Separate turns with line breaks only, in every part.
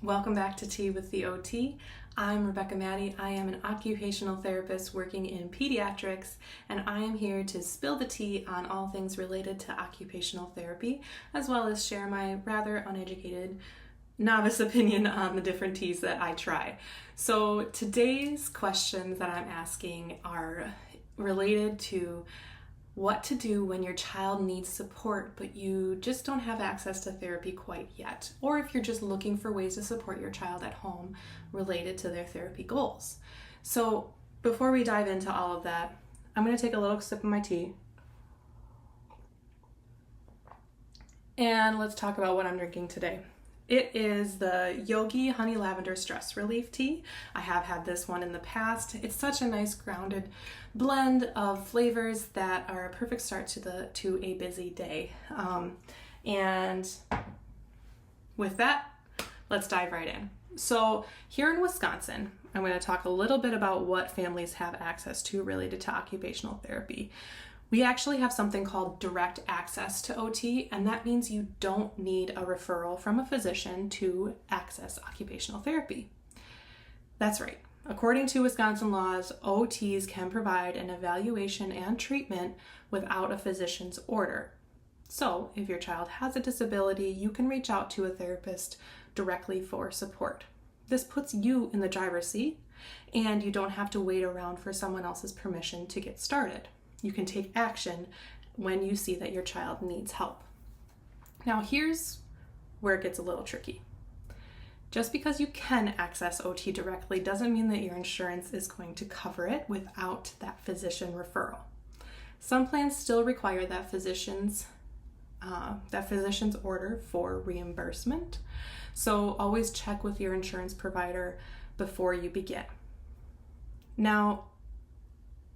Welcome back to Tea with the OT. I'm Rebecca Maddie. I am an occupational therapist working in pediatrics, and I am here to spill the tea on all things related to occupational therapy, as well as share my rather uneducated novice opinion on the different teas that I try. So today's questions that I'm asking are related to what to do when your child needs support but you just don't have access to therapy quite yet, or if you're just looking for ways to support your child at home related to their therapy goals. So before we dive into all of that, I'm going to take a little sip of my tea and let's talk about what I'm drinking today. It is the Yogi Honey Lavender Stress Relief Tea. I have had this one in the past. It's such a nice grounded blend of flavors that are a perfect start to a busy day. And with that, let's dive right in. So here in Wisconsin, I'm going to talk a little bit about what families have access to related to occupational therapy. We actually have something called direct access to OT, and that means you don't need a referral from a physician to access occupational therapy. That's right. According to Wisconsin laws, OTs can provide an evaluation and treatment without a physician's order. So if your child has a disability, you can reach out to a therapist directly for support. This puts you in the driver's seat, and you don't have to wait around for someone else's permission to get started. You can take action when you see that your child needs help. Now, here's where it gets a little tricky. Just because you can access OT directly doesn't mean that your insurance is going to cover it without that physician referral. Some plans still require that physician's order for reimbursement. So always check with your insurance provider before you begin. Now,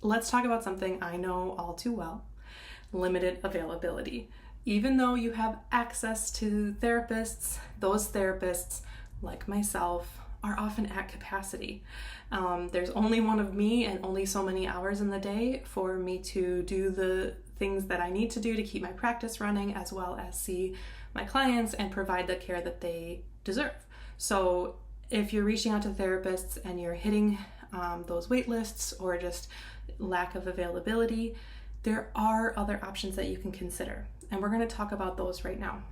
let's talk about something I know all too well: limited availability. Even though you have access to therapists, those therapists, like myself, are often at capacity. There's only one of me and only so many hours in the day for me to do the things that I need to do to keep my practice running, as well as see my clients and provide the care that they deserve. So if you're reaching out to therapists and you're hitting those wait lists or just lack of availability, there are other options that you can consider, and we're going to talk about those right now.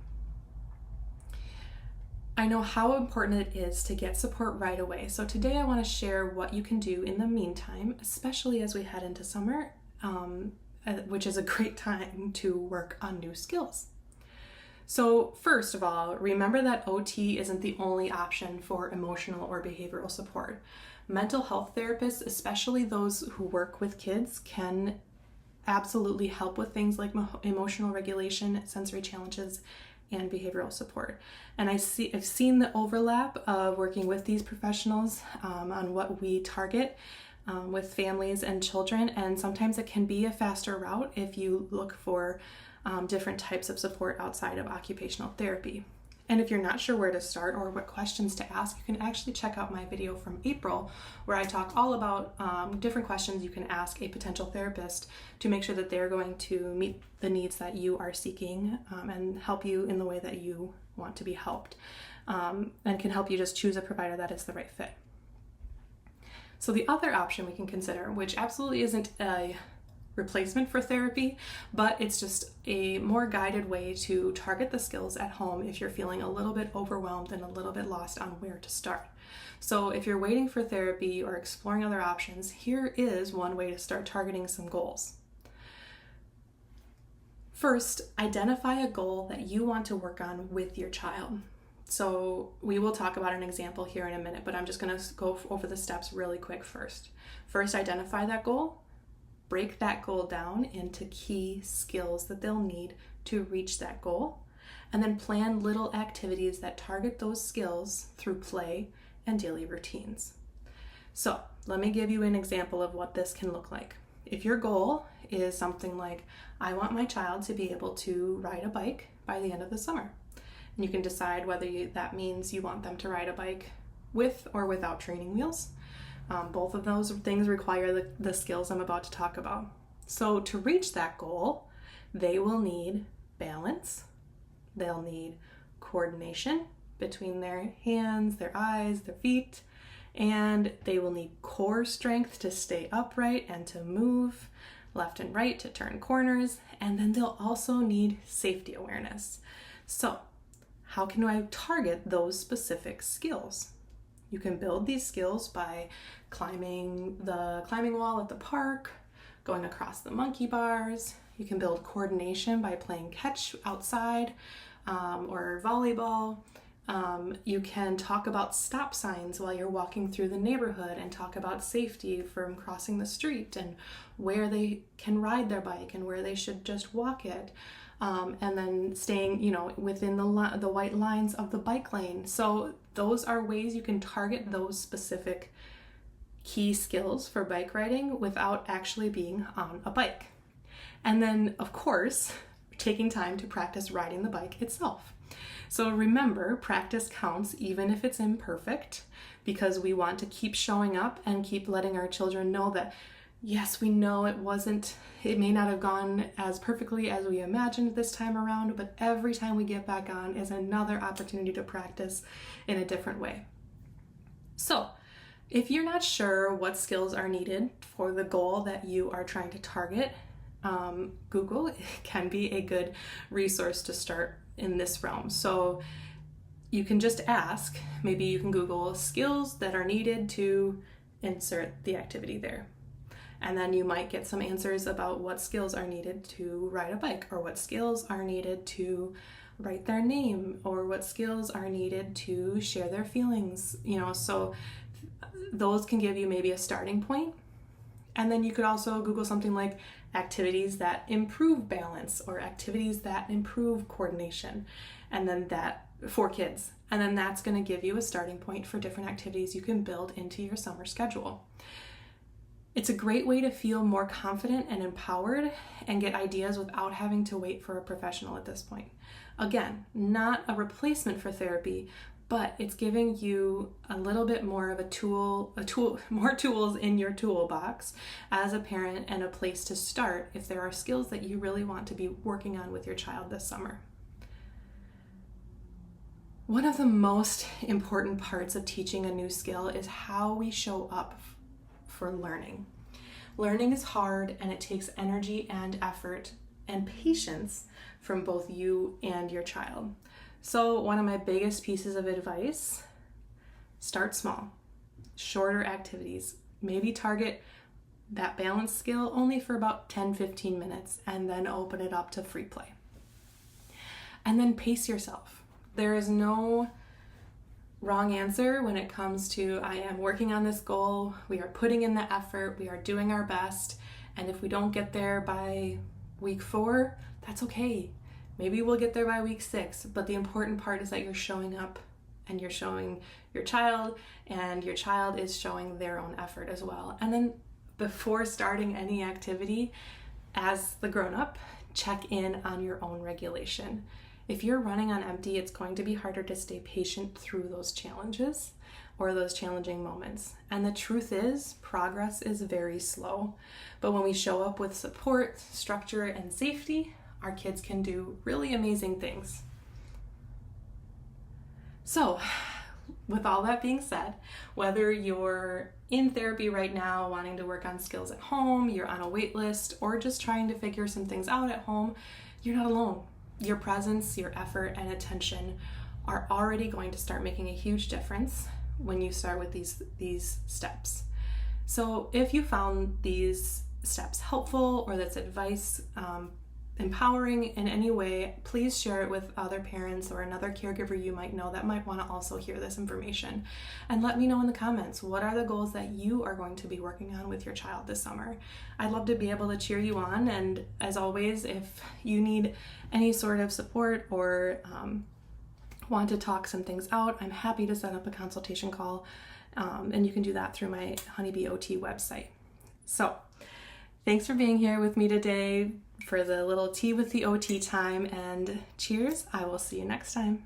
I know how important it is to get support right away, so today I want to share what you can do in the meantime, especially as we head into summer, which is a great time to work on new skills. So first of all, remember that OT isn't the only option for emotional or behavioral support. Mental health therapists, especially those who work with kids, can absolutely help with things like emotional regulation, sensory challenges, and behavioral support. And I've seen the overlap of working with these professionals on what we target with families and children, and sometimes it can be a faster route if you look for different types of support outside of occupational therapy. And if you're not sure where to start or what questions to ask, you can actually check out my video from April, where I talk all about different questions you can ask a potential therapist to make sure that they're going to meet the needs that you are seeking and help you in the way that you want to be helped, and can help you just choose a provider that is the right fit. So the other option we can consider, which absolutely isn't a replacement for therapy, but it's just a more guided way to target the skills at home if you're feeling a little bit overwhelmed and a little bit lost on where to start. So if you're waiting for therapy or exploring other options, here is one way to start targeting some goals. First, identify a goal that you want to work on with your child. So we will talk about an example here in a minute, but I'm just going to go over the steps really quick first. First, identify that goal. Break that goal down into key skills that they'll need to reach that goal, and then plan little activities that target those skills through play and daily routines. So let me give you an example of what this can look like. If your goal is something like, I want my child to be able to ride a bike by the end of the summer, and you can decide whether that means you want them to ride a bike with or without training wheels. Both of those things require the skills I'm about to talk about. So to reach that goal, they will need balance, they'll need coordination, between their hands, their eyes, their feet, and they will need core strength to stay upright and to move left and right to turn corners, and then they'll also need safety awareness. So, how can I target those specific skills? You can build these skills by climbing the climbing wall at the park, going across the monkey bars. You can build coordination by playing catch outside or volleyball. You can talk about stop signs while you're walking through the neighborhood and talk about safety from crossing the street and where they can ride their bike and where they should just walk it. And then staying, within the white lines of the bike lane. So those are ways you can target those specific key skills for bike riding without actually being on a bike. And then, of course, taking time to practice riding the bike itself. So remember, practice counts even if it's imperfect, because we want to keep showing up and keep letting our children know that, yes, we know it may not have gone as perfectly as we imagined this time around, but every time we get back on is another opportunity to practice in a different way. So, if you're not sure what skills are needed for the goal that you are trying to target, Google can be a good resource to start in this realm. So you can just ask, maybe you can Google skills that are needed to insert the activity there. And then you might get some answers about what skills are needed to ride a bike, or what skills are needed to write their name, or what skills are needed to share their feelings, so those can give you maybe a starting point. And then you could also Google something like activities that improve balance or activities that improve coordination, and then that for kids. And then that's going to give you a starting point for different activities you can build into your summer schedule. It's a great way to feel more confident and empowered and get ideas without having to wait for a professional at this point. Again, not a replacement for therapy, but it's giving you a little bit more of more tools in your toolbox as a parent, and a place to start if there are skills that you really want to be working on with your child this summer. One of the most important parts of teaching a new skill is how we show up for learning. Learning is hard, and it takes energy and effort and patience from both you and your child. So one of my biggest pieces of advice, start small, shorter activities. Maybe target that balance skill only for about 10-15 minutes, and then open it up to free play. And then pace yourself. There is no wrong answer when it comes to, I am working on this goal, we are putting in the effort, we are doing our best, and if we don't get there by week 4, that's okay. Maybe we'll get there by week 6, but the important part is that you're showing up and you're showing your child, and your child is showing their own effort as well. And then before starting any activity, as the grown-up, check in on your own regulation. If you're running on empty, it's going to be harder to stay patient through those challenges or those challenging moments. And the truth is, progress is very slow. But when we show up with support, structure, and safety, our kids can do really amazing things. So, with all that being said, whether you're in therapy right now, wanting to work on skills at home, you're on a wait list, or just trying to figure some things out at home, you're not alone. Your presence, your effort, and attention are already going to start making a huge difference when you start with these steps. So if you found these steps helpful, or this advice empowering in any way, please share it with other parents or another caregiver you might know that might want to also hear this information. And let me know in the comments, what are the goals that you are going to be working on with your child this summer? I'd love to be able to cheer you on, and as always, if you need any sort of support or want to talk some things out, I'm happy to set up a consultation call, and you can do that through my Honeybee OT website. So thanks for being here with me today for the little tea with the OT time, and cheers. I will see you next time.